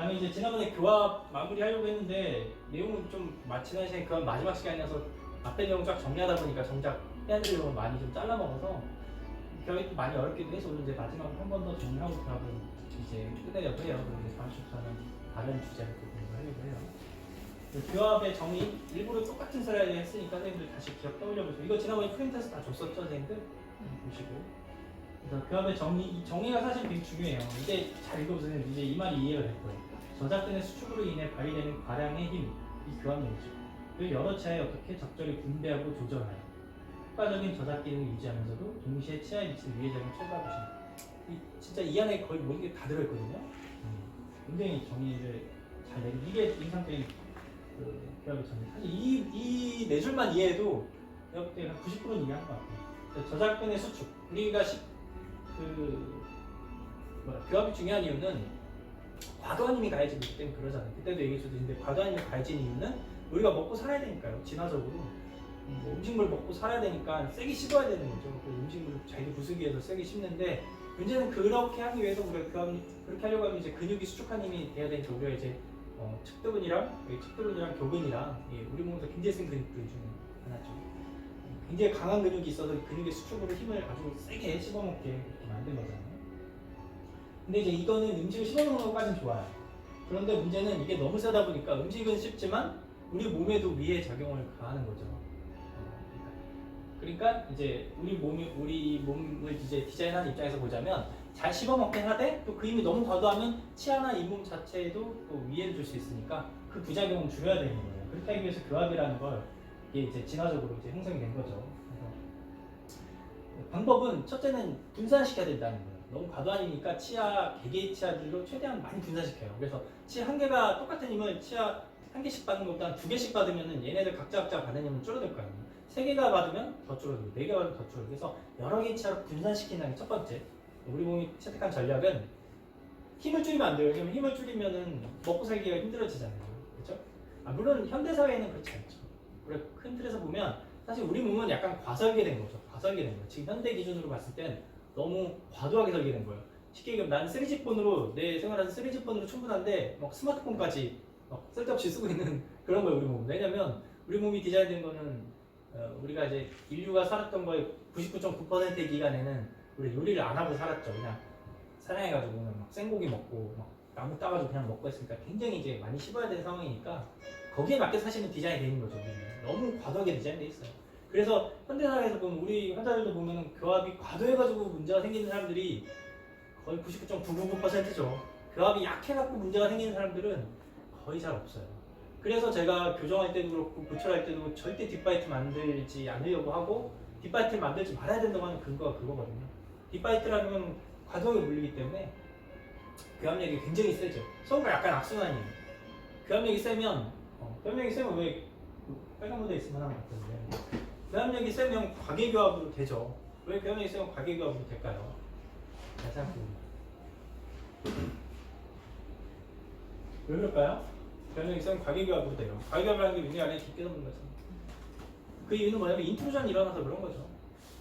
그다음에 이제 지난번에 교합 마무리하려고 했는데 내용은 좀 지난 시간에 교합 마지막 시간이라서 앞에 내용 쫙 정리하다 보니까 정작 해야 될 내용을 많이 좀 잘라먹어서 교합이 좀 많이 어렵기도 해서 오늘 이제 마지막 한 번 더 정리하고 교합은 이제 끝내려고 해요. 그리고 이제 다음 주부터는 다른 주제를 또 공부하려고 해요. 교합의 정의 일부러 똑같은 슬라이드 했으니까 선생님들 다시 기억 떠올려보세요. 이거 지난번에 프린트해서 다 줬었죠, 선생님들? 보시고. 그래서 교합의 정의, 이 정의가 사실 되게 중요해요. 이제 잘 읽어보세요. 이제 이 말이 이해가 될 거예요. 저작권의 수축으로 인해 발휘되는 과량의 힘, 이 교합력이죠. 그 여러 차에 어떻게 적절히 분배하고 조절하여 효과적인 저작 기능을 유지하면서도 동시에 치아에 미치는 위해적인 처벌을 보십니다. 진짜 이 안에 거의 모든 게 다 들어있거든요. 굉장히 정의를 잘 내리고 이게 인상적인 그 교합의 정의. 사실 이 네 줄만 이해해도 내가 볼때 한 90%는 이해한 것 같아요. 저작권의 수축. 우리가 교합이 중요한 이유는 과도한 힘이 가해지기 때문에 그러잖아요. 그때도 얘기해줬는데 과도한 힘이 가해지는 이유는 우리가 먹고 살아야 되니까요. 진화적으로 음식물 먹고 살아야 되니까 세게 씹어야 되는 거죠. 그 음식물을 자기도 부수기 위해서 세게 씹는데 문제는 그렇게 하기 위해서 우리가 그렇게 하려고 하면 이제 근육이 수축한 힘이 돼야 되니까 우리가 이제 측두근이랑 교근이랑 우리 몸에서 굉장히 센 근육들 중에 하나죠. 굉장히 강한 근육이 있어서 근육의 수축으로 힘을 아주 세게 씹어먹게 이렇게 만든 거잖아요. 근데 이제 이거는 음식을 씹어먹는 것까지는 좋아요. 그런데 문제는 이게 너무 세다 보니까 음식은 씹지만 우리 몸에도 위해 작용을 가하는 거죠. 그러니까 이제 우리 몸을 이제 디자인하는 입장에서 보자면 잘 씹어먹게 하되 또 그 힘이 너무 과도하면 치아나 잇몸 자체에도 또 위해를 줄 수 있으니까 그 부작용을 줄여야 되는 거예요. 그렇게 하기 위해서 교합이라는 걸 이게 이제 진화적으로 이제 형성이 된 거죠. 방법은 첫째는 분산시켜야 된다는 거예요. 너무 과도한 힘이니까 개개의 치아들로 최대한 많이 분산시켜요. 그래서 치아 한 개가 똑같은 힘을 치아 한 개씩 받는 것보다 두 개씩 받으면 얘네들 각자 받는 힘은 줄어들 거 아니에요. 세 개가 받으면 더 줄어들고 네 개가 받으면 더 줄어들고 그래서 여러 개의 치아로 분산시키는 게 첫 번째. 우리 몸이 채택한 전략은 힘을 줄이면 안 돼요. 왜냐면 힘을 줄이면은 먹고 살기가 힘들어지잖아요. 그렇죠? 물론 현대사회는 그렇지 않죠. 우리가 큰 틀에서 보면 사실 우리 몸은 약간 과설계된 거죠. 과설계된 거예요. 지금 현대 기준으로 봤을 땐 너무 과도하게 설계된 거예요. 쉽게 얘기하면 나는 3G 폰으로 내 생활에서 3G 폰으로 충분한데 막 스마트폰까지 막 쓸데없이 쓰고 있는 그런 거예요. 우리 몸은. 왜냐면 우리 몸이 디자인된 거는 우리가 이제 인류가 살았던 거의 99.9%의 기간에는 우리 요리를 안 하고 살았죠. 그냥 사냥해가지고 그냥 막 생고기 먹고 막 나무 따가지고 그냥 먹고 했으니까 굉장히 이제 많이 씹어야 되는 상황이니까 거기에 맞게 사실은 디자인이 되는 거죠. 너무 과도하게 디자인돼 있어요. 그래서 현대사회에서 보면 우리 환자들도 보면 교합이 과도해가지고 문제가 생기는 사람들이 거의 99.999%죠. 교합이 약해갖고 문제가 생기는 사람들은 거의 잘 없어요. 그래서 제가 교정할 때도 그렇고 고철할 때도 절대 뒷바이트 만들지 않으려고 하고 뒷바이트를 만들지 말아야 된다고 하는 근거가 그거거든요. 뒷바이트라는 과도하게 물리기 때문에 교합력이 굉장히 세죠. 서로가 약간 악순환이에요. 교합력이 세면 왜 빨간 무대 있으면 하는 것 같은데 교합력이 세면 과계교합으로 되죠. 왜 교합력이 세면 과계교합으로 될까요? 잘 생각해봅니다. 왜 그럴까요? 교합력이 세면 과계교합으로 돼요. 과계교합이라는 게 굉장히 안에 깊게 넣는 거죠. 그 이유는 뭐냐면 인트루전이 일어나서 그런 거죠.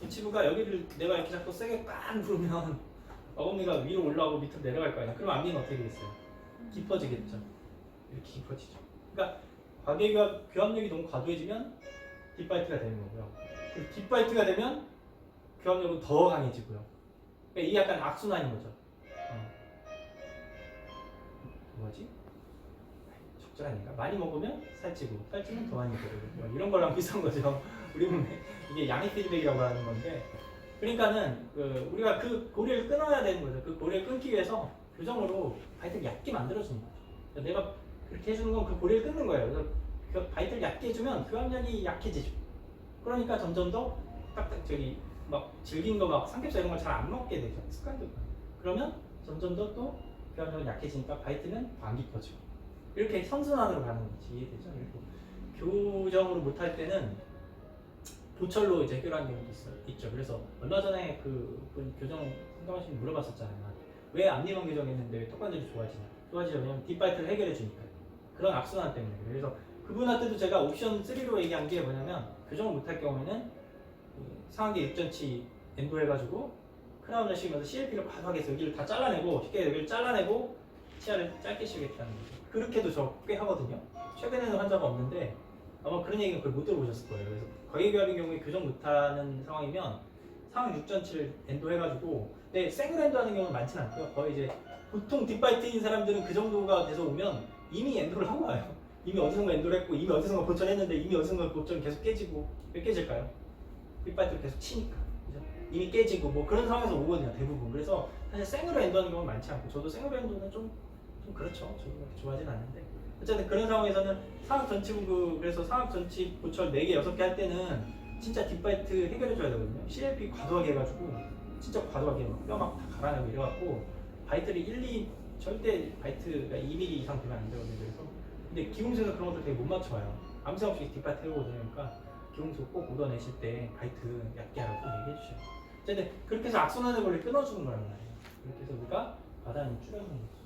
이 치부가 여기를 내가 이렇게 자꾸 세게 꽉 누르면 어금니가 위로 올라오고 밑으로 내려갈 거 아니에요. 그럼 앞니는 어떻게 되겠어요? 깊어지겠죠. 이렇게 깊어지죠. 그러니까 교합력이 너무 과도해지면 뒷바이트가 되는 거고요. 뒷바이트가 되면 교합력은 더 강해지고요. 그러니까 이게 약간 악순환인 거죠. 뭐지? 적절하니까 많이 먹으면 살찌고 살찌면 더 많이 먹고 이런 거랑 비슷한 거죠. 우리 몸에 이게 양의 피드백이라고 하는 건데 그러니까는 우리가 그 고리를 끊어야 되는 거죠. 그 고리를 끊기 위해서 교정으로 바이트를 얇게 만들어주는 거죠. 그러니까 내가 그렇게 해주는 건 그 고리를 끊는 거예요. 그래서 그 바이트를 얇게 해주면 교합력이 약해지죠. 그러니까 점점 더 막 질긴 거 막 삼겹살 이런 걸 잘 안 먹게 되죠. 습관도. 그러면 점점 더 또 교합력이 약해지니까 바이트는 안 깊어지고 이렇게 선순환으로 가는 거지. 이해되죠? 그리고 교정으로 못할 때는 보철로 이제 해결하는 경우도 있죠. 그래서 얼마 전에 그 교정 상담하신 분 물어봤었잖아요. 왜 앞니만 교정했는데 왜 턱관절이 좋아지냐? 좋아지죠. 왜냐면 뒷바이트를 해결해 주니까. 그런 악순환 때문에. 그래서 그분한테도 제가 옵션 3로 얘기한 게 뭐냐면 교정을 못할 경우에는 상하계 6전치 엔도 해가지고 크라운을 씌우면서 CLP를 과도하게 해서 여기를 다 잘라내고 쉽게 여기를 잘라내고 치아를 짧게 씌우겠다는 거죠. 그렇게도 저 꽤 하거든요. 최근에는 환자가 없는데 아마 그런 얘기는 거의 못 들어보셨을 거예요. 그래서 거액교합인 경우에 교정 못하는 상황이면 상황 6전치를 엔도 해가지고, 근데 생을 엔도 하는 경우는 많지는 않고요. 거의 이제 보통 딥바이트인 사람들은 그 정도가 돼서 오면 이미 엔도를 하고 와요. 이미 어디선가 엔도를 했고 이미 어디선가 보철했는데 이미 어디선가 보철은 계속 깨지고. 왜 깨질까요? 딥바이트를 계속 치니까. 그죠? 이미 깨지고 뭐 그런 상황에서 오거든요, 대부분. 그래서 사실 생으로 엔도하는 경우는 많지 않고, 저도 생으로 엔도는 좀 그렇죠. 저도 그렇게 좋아하진 않는데 어쨌든 그런 상황에서는 상악 전치부, 그래서 상악 전치 보철 4개 6개 할 때는 진짜 딥바이트 해결해 줘야 되거든요. CLP 과도하게 해가지고 진짜 과도하게 뼈 막 다 갈아내고 이래갖고 바이트를 1, 2 절대 바이트가 2mm 이상 되면 안 되거든요. 그래서 근데 기공소에서 그런 것들 되게 못 맞춰요. 아무 생각 없이 딥바이트 해오거든요. 그러니까 기공소 꼭 얻어내실 때 바이트 얕게 하라고 얘기해 주셔요. 어쨌든 그렇게 해서 악순환의 원리 끊어주는 거란 말이에요. 그렇게 해서 우리가 과단을 줄여주는 거죠.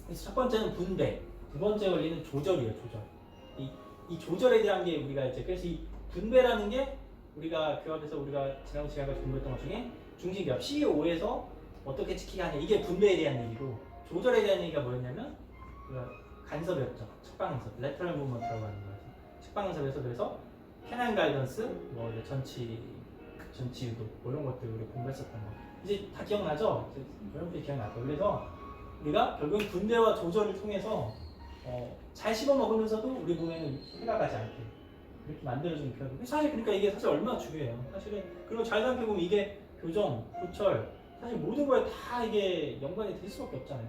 그래서 첫 번째는 분배, 두 번째 원리는 조절이에요. 조절. 이 조절에 대한 게 우리가 이제, 그래서 이 분배라는 게 우리가 교합에서 우리가 지난 시간까지 공부했던 것 중에 중심교합 CO에서 어떻게 지키게 하냐, 이게 분배에 대한 얘기고, 조절에 대한 얘기가 뭐였냐면 우리가 간섭이었죠. 측방간섭, 레터럴 무브먼트라고 하는 거예요. 측방간섭에서 그래서 캐나인 가이던스, 뭐 전치 유도, 뭐 이런 것들 우리 공부했었던 거 이제 다 기억나죠? 여러분들이 기억나죠? 그래서 우리가 결국 분배와 조절을 통해서 잘 씹어 먹으면서도 우리 몸에는 해가 가지 않게 그렇게 만들어주는 교합이, 사실 그러니까 이게 사실 얼마나 중요해요. 사실은. 그리고 잘 생각해보면 이게 교정, 보철, 사실 모든 거에 다 이게 연관이 될 수밖에 없잖아요.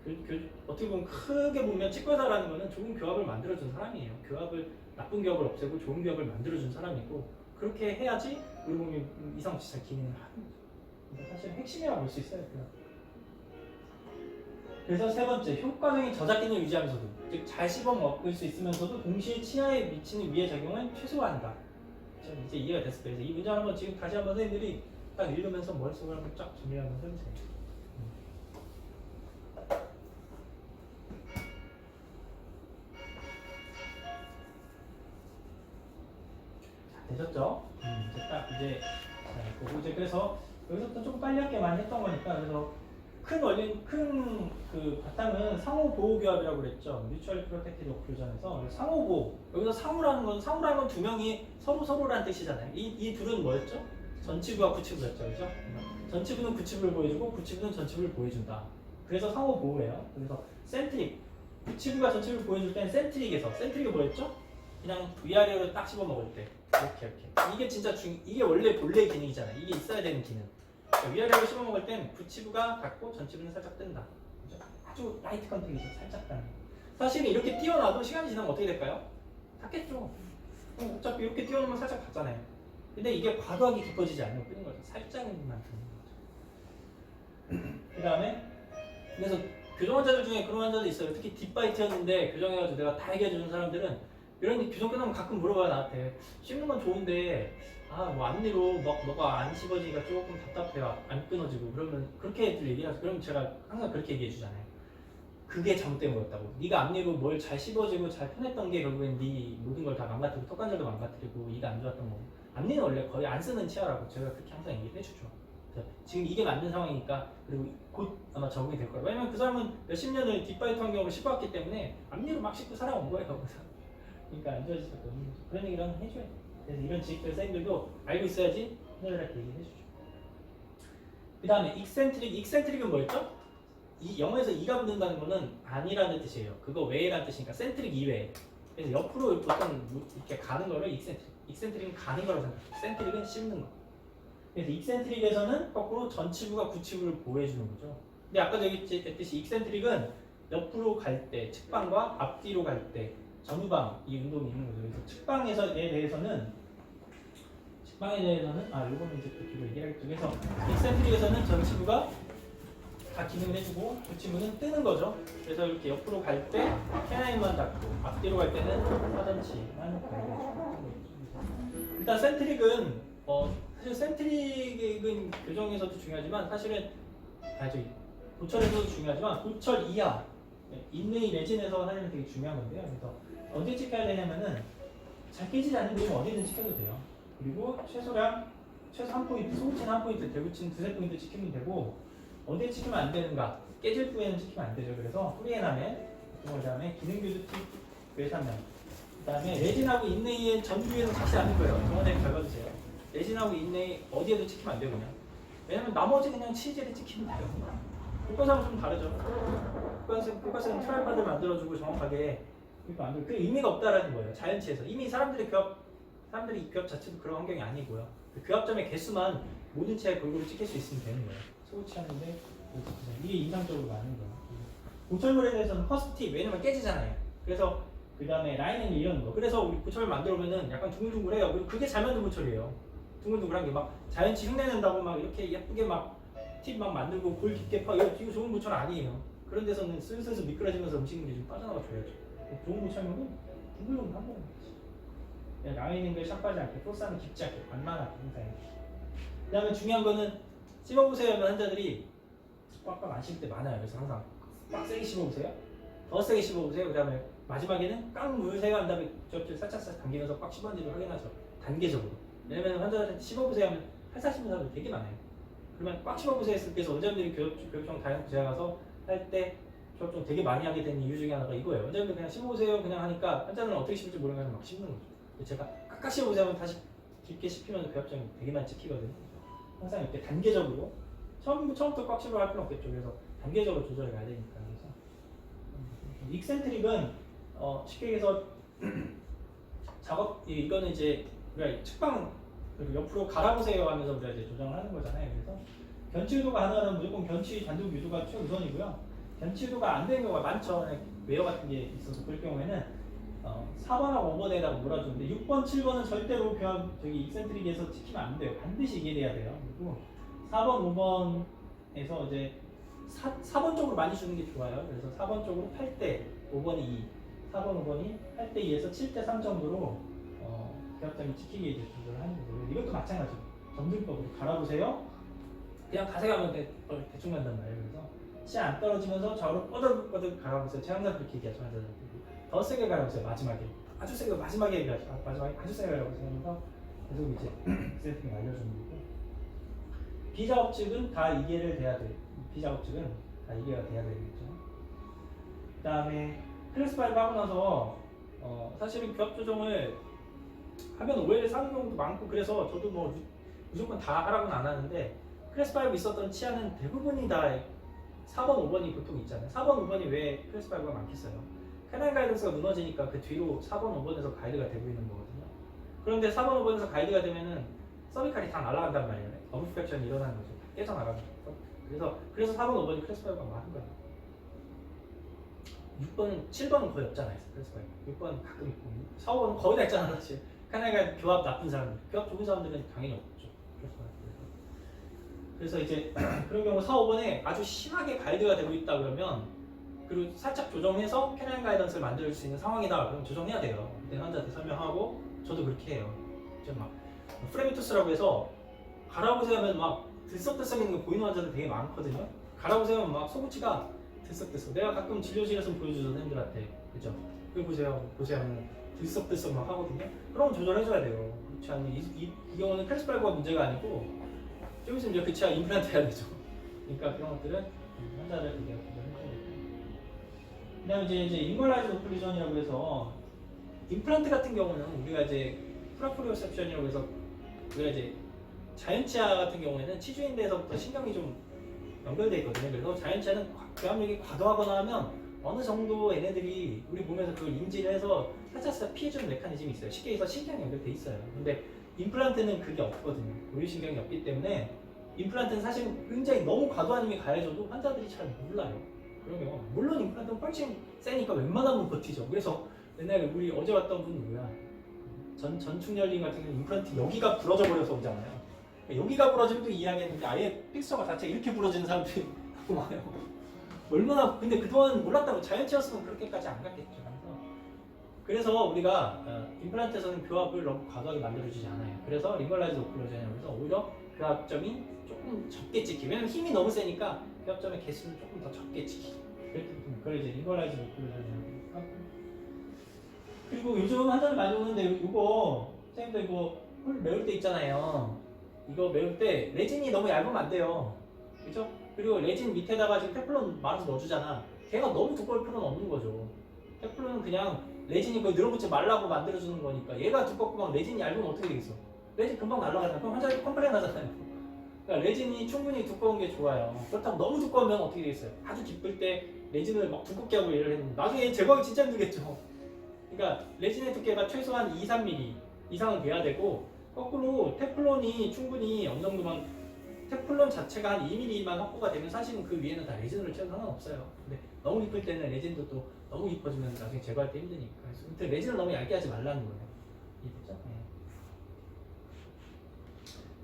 그리고 어떻게 보면 크게 보면 치과의사라는 거는 좋은 교합을 만들어준 사람이에요. 나쁜 교합을 없애고 좋은 교합을 만들어준 사람이고, 그렇게 해야지 우리 몸이 이상없이 잘 기능을 하는 거죠. 그러니까 사실 핵심이라고 볼 수 있어요. 그래서 세 번째, 효과적인 저작 기능을 유지하면서도, 즉 잘 씹어 먹을 수 있으면서도 동시에 치아에 미치는 위해 작용을 최소화한다. 이제 이해가 됐을 거예요. 이 문장 한번 지금 다시 한번 선생님들이 딱 읽으면서 머릿속으로 한번 쫙 정리 한번 해보세요. 되셨죠? 이제 딱 이제 보고 이제 그래서 여기서부터 좀 빨리 할게 많이 했던 거니까, 그래서 큰 원리, 큰 그 바탕은 상호 보호 교합이라고 그랬죠. 뮤추얼 프로텍티브 오클루전에서 상호 보호. 여기서 상호라는 건 두 명이 서로라는 뜻이잖아요. 이 둘은 뭐였죠? 전치부와 구치부였죠, 그죠? 전치부는 구치부를 보여주고 구치부는 전치부를 보여준다. 그래서 상호 보호예요. 그래서 센트릭, 구치부가 전치부를 보여줄 때는 센트릭이 뭐였죠? 그냥 위아래로 딱 씹어 먹을 때 이렇게 이게 진짜 이게 원래 본래의 기능이잖아요. 이게 있어야 되는 기능. 위아래로 씹어 먹을 땐 구치부가 닫고 전치부는 살짝 뜬다. 그죠? 아주 라이트 컨택이죠. 살짝 닫는. 사실은 이렇게 띄워놔도 시간이 지나면 어떻게 될까요? 닫겠죠. 어차피 이렇게 띄워놓으면 살짝 닫잖아요. 근데 이게 과도하게 깊어지지 않으면 끄는 거죠. 살짝만 닫는 거죠. 그 다음에 그래서 교정 환자들 중에 그런 환자도 있어요. 특히 딥바이트였는데 교정해가지고 내가 다 해결해주는 사람들은 이런 교정 끝나면 가끔 물어봐요. 나한테 씹는 건 좋은데 뭐 앞니로 너가 안 씹어지니까 조금 답답해요. 안 끊어지고. 그러면 그렇게 얘기하죠. 그럼 제가 항상 그렇게 얘기해 주잖아요. 그게 잘못된 거였다고. 네가 앞니로 뭘 잘 씹어지고 잘 편했던 게 결국엔 네 모든 걸 다 망가뜨리고 턱관절도 망가뜨리고 이가 안 좋았던 거고. 앞니는 원래 거의 안 쓰는 치아라고 제가 그렇게 항상 얘기해 주죠. 지금 이게 맞는 상황이니까, 그리고 곧 아마 적응이 될 거예요. 왜냐면 그 사람은 몇십 년을 딥바이트 환경을 씹어왔기 때문에 앞니로 막 씹고 살아온 거예요. 그러니까 안 좋아지셨거든요. 그런 얘기를 한번 해줘야 돼요. 그래서 이런 지식들 선생님들도 알고 있어야지 해결할 때 얘기해 주죠. 그 다음에 익센트릭은 뭐였죠? 영어에서 이가 붙는다는 거는 아니라는 뜻이에요. 그거 외라는 뜻이니까 센트릭 이외에. 그래서 옆으로 보통 이렇게 가는 거를 익센트릭은 가는 거라고 생각해요. 센트릭은 씹는 거. 그래서 익센트릭에서는 거꾸로 전치부가 구치부를 보호해주는 거죠. 근데 아까도 얘기했듯이 익센트릭은 옆으로 갈 때, 측방과 앞뒤로 갈 때, 전후방 이 운동이 있는 거죠. 그래서 측방에 대해서는 요거는 이제 또 뒤로 얘기하겠죠. 그래서 익센트릭에서는 전치부가 다 기능을 해주고 구치부는 뜨는 거죠. 그래서 이렇게 옆으로 갈 때 캐나인만 닫고 앞뒤로 갈 때는 사전치만 닫고. 일단 센트릭은 사실 센트릭은 교정에서도 중요하지만 사실은 보철에서도 중요하지만 보철 이하 인레이 레진에서 사실은 되게 중요한 건데요. 그래서 어디에 찍혀야 되냐면은 잘 깨지지 않는 부분 어디든 찍혀도 돼요. 그리고 최소 한 포인트, 소붙이는 한 포인트, 대붙이는 두세 포인트 찍히면 되고, 어디에 찍히면 안 되는가? 깨질 부위는 찍히면 안 되죠. 그래서 프리에나멘, 그다음에 기능규주 팁 외산면, 그다음에 레진하고 인레이의 전부에는 찍지 않을 거예요. 정원에 밟아주세요. 레진하고 인레이 어디에도 찍히면 안 돼요 그냥. 왜냐면 나머지 그냥 치질에 찍히면 돼요. 국가상은 좀 다르죠. 국가상은 트라이파드를 만들어주고 정확하게 이거 만들고 그 의미가 없다라는 거예요. 자연치에서 이미 사람들이 이 교합 자체도 그런 환경이 아니고요. 그 교합점의 개수만 모든 치에 골고루 찍힐 수 있으면 되는 거예요. 소구치 하는데 이게 인상적으로 많은 거예요. 고철물에 대해서는 퍼스트 팁, 왜냐면 깨지잖아요. 그래서 그 다음에 라인은 이런 거. 그래서 우리 고철 만들어보면은 약간 둥글둥글해요. 그리고 그게 잘 만든 고철이에요. 둥글둥글한 게 막 자연치 흉내낸다고 막 이렇게 예쁘게 막 팁 막 만들고 골 깊게 파. 이거 좋은 고철 아니에요. 그런 데서는 슬슬 미끄러지면서 음식물이 좀 빠져나가 줘야죠. 좋은 고철물은 둥글둥글한 거예요. 그냥 라인인 걸 샷빠지 않게, 프로사는 깊지 않게, 완만하게 항상. 그 다음에 중요한 거는 씹어보세요 하면 환자들이 꽉꽉 안 씹을 때 많아요. 그래서 항상 빡세게 씹어보세요. 더 세게 씹어보세요. 그 다음에 마지막에는 깡 물세요 한 다음에 저 살짝 당기면서 꽉 씹었는지를 확인하죠. 단계적으로. 왜냐면 환자들한테 씹어보세요 하면 살살 씹는 사람들 되게 많아요. 그러면 꽉 씹어보세요 했을 때 원장님들이 교육청 다양한 제가 가서 할 때 교육청 되게 많이 하게 된 이유 중에 하나가 이거예요. 원장님들 그냥 씹어보세요 그냥 하니까 환자는 어떻게 씹을지 모르면 막 씹는 거죠. 제가 깍깍 씹어보세요 하면 다시 깊게 씹히면서 교합점이 되게 많이 찍히거든요. 항상 이렇게 단계적으로 처음부터 꽉 씹으려 할 필요는 없겠죠. 그래서 단계적으로 조절해 가야 되니까. 그래서 익센트릭은 쉽게 얘기해서 작업 이거는 이제 우리가 측방 옆으로 갈아보세요 하면서 우리가 이제 조정을 하는 거잖아요. 그래서 견치 유도가 가능하면 무조건 견치 단독 유도가 최우선이고요. 견치 유도가 안 되는 경우가 많죠. 웨어 같은 게 있어서 그럴 경우에는 4번하고 5번에다가 몰아주는데 6번, 7번은 절대로 저기 익센트릭에서 찍히면 안 돼요. 반드시 이게 돼야 돼요. 그리고 4번, 5번에서 이제 4번 쪽으로 많이 주는 게 좋아요. 그래서 4번 쪽으로 8대, 5번이 2, 4번, 5번이 8대 2에서 7대 3 정도로 교합점이 찍히게 이제 조절하는 거고요. 이것도 마찬가지로 점등법으로 갈아보세요. 그냥 가세요 하면 대충 간단 말이에요. 그래서 치 안 떨어지면서 좌우로 뻗어뻗어 갈아보세요. 제가 항상 그렇게 얘기하죠. 더 세게 갈아보세요. 마지막에 아주 세게 마지막에 얘기하죠. 마지막에 아주 세게 갈아보세요 하면서 계속 이제 세팅을 알려주는 거고, 비작업 측은 다 이해를 돼야 돼요. 비작업 측은 다 이해가 돼야 되겠죠. 그 다음에 클래스 5 하고 나서 사실은 교합 조정을 하면 오해를 사는 경우도 많고, 그래서 저도 뭐 무조건 다 하라고는 안 하는데 클래스 5 있었던 치아는 대부분이 다 4번, 5번이 보통 있잖아요. 4번, 5번이 왜 클래스 5가 많겠어요? 캐나인 가이던스가 무너지니까 그 뒤로 4번, 5번에서 가이드가 되고 있는 거거든요. 그런데 4번, 5번에서 가이드가 되면은 서비칼이 다 날아간단 말이에요. 어브스펙션이 일어나는 거죠. 깨져나가는 거죠. 그래서 4번, 5번이 클래스 5가 많은 거예요. 6번은, 7번은 거의 없잖아요. 클래스 5. 6번은 가끔 있고 4, 5번은 거의 다 있잖아요. 사실. 캐나인 교합 나쁜 사람들, 교합 좋은 사람들은 당연히 없죠. 그래서 이제 그런 경우 4, 5번에 아주 심하게 가이드가 되고 있다 그러면, 그리고 살짝 조정해서 캐나인 가이던스를 만들 수 있는 상황이다 그럼 조정해야 돼요. 그때 환자한테 설명하고, 저도 그렇게 해요. 이제 막 프레미투스라고 해서 갈아보세요 하면 막 들썩들썩 있는 거 보이는 환자들 되게 많거든요. 갈아보세요 하면 막 소구치가 들썩들썩. 내가 가끔 진료실에서 보여주죠, 선생님들한테. 그죠? 그거 보세요 하면 들썩들썩 막 하거든요. 그럼 조절해줘야 돼요. 그렇지 않으면 이 경우는 클래스 5가 문제가 아니고 좀 있으면 이제 그 치아 임플란트 해야 되죠. 그러니까 그런 것들은 환자들 되게 조절해줘야 돼요. 그 다음에 이제 인걸라이즈 오클루전이라고 해서 임플란트 같은 경우는 우리가 이제 프로프리오셉션이라고 해서 우리가 이제 자연치아 같은 경우에는 치주인대에서부터 신경이 좀 연결되어 있거든요. 그래서 자연치아는 교합력이 과도하거나 하면 어느 정도 얘네들이 우리 몸에서 그걸 인지를 해서 살짝 피해주는 메커니즘이 있어요. 쉽게 해서 신경이 연결돼 있어요. 근데 임플란트는 그게 없거든요. 고유신경이 없기 때문에 임플란트는 사실 굉장히 너무 과도한 힘이 가해져도 환자들이 잘 몰라요. 그런 경우 물론 임플란트는 훨씬 세니까 웬만하면 버티죠. 그래서 옛날에 우리 어제 왔던 분 누구야? 전충열린 같은 경우는 임플란트 여기가 부러져 버려서 오잖아요. 여기가 부러지면 또 이해하겠는데 아예 픽서가 자체 이렇게 부러지는 사람들이 너무 많아요. 얼마나 근데 그동안 몰랐다고 자연치였으면 그렇게까지 안 갔겠죠. 그래서 우리가 임플란트에서는 교합을 너무 과도하게 만들어주지 않아요. 그래서 링걸라이즈 오클루전에서 오히려 교합점이 조금 적게 찍히고, 왜냐면 힘이 너무 세니까 교합점의 개수는 조금 더 적게 찍히고, 그걸 이제 링걸라이즈 오클루전이라고 하고. 그리고 요즘 환자들 많이 오는데 이거 선생님도 이거 홀 메울 때 있잖아요. 이거 메울 때 레진이 너무 얇으면 안 돼요. 그죠? 그리고 레진 밑에다가 지금 테플론 말아서 넣어주잖아. 걔가 너무 두꺼울 필요는 없는 거죠. 테플론은 그냥 레진이 거의 늘어붙지 말라고 만들어주는 거니까 얘가 두껍고 막 레진이 얇으면 어떻게 되겠어? 레진 금방 날아가잖아. 그럼 환자가 컴플레인 하잖아요. 그러니까 레진이 충분히 두꺼운 게 좋아요. 그렇다고 너무 두꺼우면 어떻게 되겠어요? 아주 기쁠 때 레진을 막 두껍게 하고 얘를 했는데 나중에 제거하기 진짜 힘들겠죠. 그러니까 레진의 두께가 최소한 2, 3mm 이상은 돼야 되고 거꾸로 테플론이 충분히 어느 정도만 테플론 자체가 한 2mm만 확보가 되면 사실은 그 위에는 다 레진으로 채워도 상관없어요. 근데 너무 깊을 때는 레진도 또 너무 깊어지면 나중에 제거할 때 힘드니까. 그래서 아무튼 레진을 너무 얇게 하지 말라는 거예요. 이해됐죠? 네.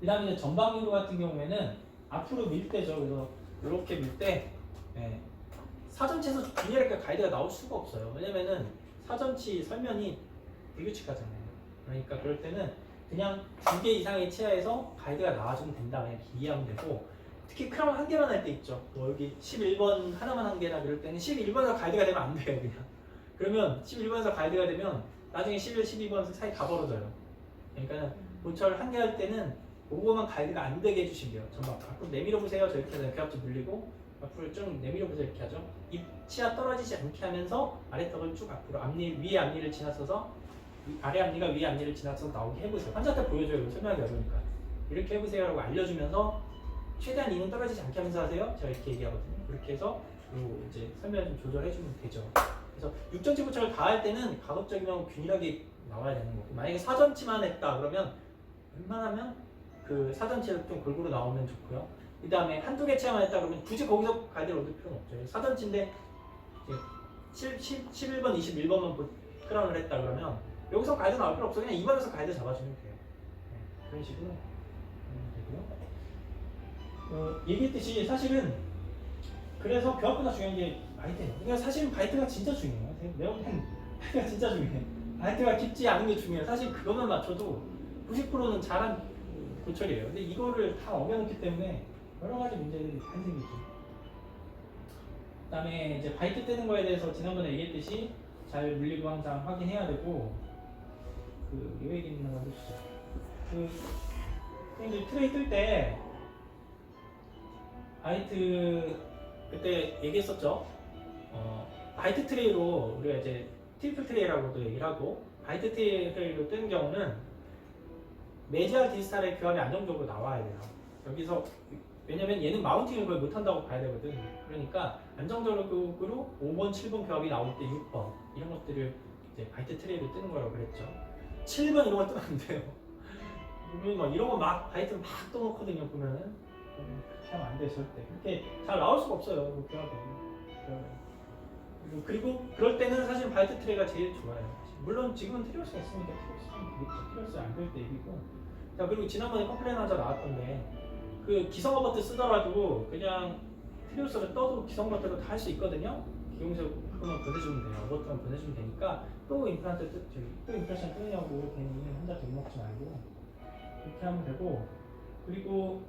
그 다음에 전방위로 같은 경우에는 앞으로 밀 때죠. 그래서 이렇게 밀 때 사전치에서 균일하게 가이드가 나올 수가 없어요. 왜냐면은 사전치 설면이 불규칙하잖아요. 그러니까 그럴 때는 그냥 2개 이상의 치아에서 가이드가 나와주면 된다. 그냥 이해하면 되고 특히 크라운 한 개만 할 때 있죠. 뭐 여기 11번 하나만 한 개나 그럴 때는 11번에서 가이드가 되면 안 돼요. 그냥. 그러면 11번에서 가이드가 되면 나중에 11, 12번 사이 다 벌어져요. 그러니까 보철 한 개 할 때는 그거만 가이드가 안 되게 해주시면 돼요. 전방 앞으로 내밀어 보세요. 저 이렇게 해서 귀합좀 늘리고 앞으로 좀 내밀어 보세요. 이렇게 하죠. 입 치아 떨어지지 않게 하면서 아래턱을 쭉 앞으로 앞니 위에 앞니를 지나서서 아래 앞니가 위에 앞니를 지나서 나오게 해보세요. 환자한테 보여줘요. 설명하기 어려우니까 이렇게 해보세요라고 알려주면서 최대한 이는 떨어지지 않게 하면서 하세요. 제가 이렇게 얘기하거든요. 그렇게 해서 이제 설명을 좀 조절해주면 되죠. 그래서 6전치 부착을 다 할 때는 가급적이면 균일하게 나와야 되는 거고 만약에 4전치만 했다 그러면 웬만하면 그 사전치를 좀 골고루 나오면 좋고요. 그 다음에 한두 개 치아만 했다 그러면 굳이 거기서 가이드를 얻을 필요는 없죠. 사전치인데 11번, 21번만 크라운을 했다 그러면 여기서 가이드 나올 필요 없어. 그냥 2번에서 가이드 잡아주면 돼요. 그런 식으로 되고요. 얘기했듯이 사실은 그래서 교합보다 중요한 게 바이트예요. 그러니까 사실은 바이트가 진짜 중요해요. 내가 볼 때는 바이트가 진짜 중요해. 바이트가 깊지 않은 게 중요해요. 사실 그것만 맞춰도 90%는 잘한 고철이에요. 근데 이거를 다 어겨놓기 때문에 여러 가지 문제들이 다 생기죠. 그 다음에 이제 바이트 뜨는 거에 대해서 지난번에 얘기했듯이 잘 물리고 항상 확인해야 되고 이 얘기 있는 건데 이제 트레이 뜰 때 바이트 그때 얘기했었죠. 바이트 트레이로 우리가 이제 트리플 트레이라고도 얘기를 하고 바이트 트레이로 뜨는 경우는 메지알 디스탈의 교합이 안정적으로 나와야 돼요. 여기서 왜냐면 얘는 마운팅을 거의 못한다고 봐야 되거든. 그러니까 안정적으로 5번, 7번 교합이 나올 때 6번 이런 것들을 이제 바이트 트레이로 뜨는 거라고 그랬죠. 7번 이런 거 뜨면 안 돼요. 그러면 막 이런 거 막 바이트를 막 떠놓거든요. 보면은 그렇게 하면 안 돼. 절대 그렇게 잘 나올 수가 없어요. 그 교합이. 그리고 그럴 때는 사실 바이트 트레이가 제일 좋아요. 물론 지금은 트리오스가 있으니까 트리오스 안 될 때 얘기고. 자 그리고 지난번에 컴플레인 하자 나왔던데 그 기성 어버트 쓰더라도 그냥 트리오스를 떠도 기성 어버트로 다 할 수 있거든요. 기용서 그거만 보내주면 돼요. 어버트만 보내주면 되니까 또 임플란트 또 임프레션 뜨냐고 괜히 혼자 돈 먹지 말고 이렇게 하면 되고. 그리고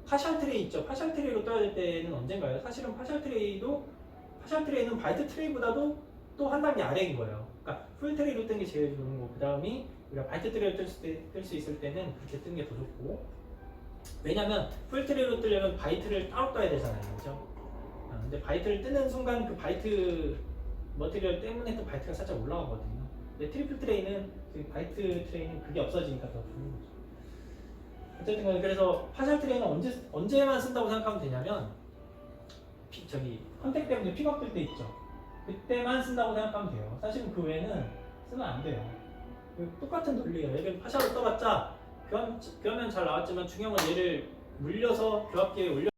파샬 트레이 있죠. 파샬 트레이로 떠야 될 때는 언젠가요? 사실은 파샬 트레이는 바이트 트레이보다도 또 한 단계 아래인 거예요. 그러니까 풀 트레이로 뜨는 게 제일 좋은 거고 그 다음이 우리가 바이트 트레이로 뜰 수 있을 때는 그렇게 뜨는 게 더 좋고. 왜냐면 풀 트레이로 뜨려면 바이트를 따로 떠야 되잖아요. 그죠? 근데 바이트를 뜨는 순간 그 바이트 머티리얼 때문에 또 바이트가 살짝 올라가거든요. 근데 트리플 트레이는 바이트 트레이는 그게 없어지니까 더 좋은 거죠. 어쨌든 간에 그래서 파샬 트레이는 언제만 쓴다고 생각하면 되냐면 컨택 때문에 픽업 뜰 때 있죠. 그때만 쓴다고 생각하면 돼요. 사실은 그 외에는 쓰면 안 돼요. 똑같은 논리예요. 얘를 파샬로 떠봤자 교합면 잘 나왔지만 중요한 건 얘를 물려서 교합기에 올려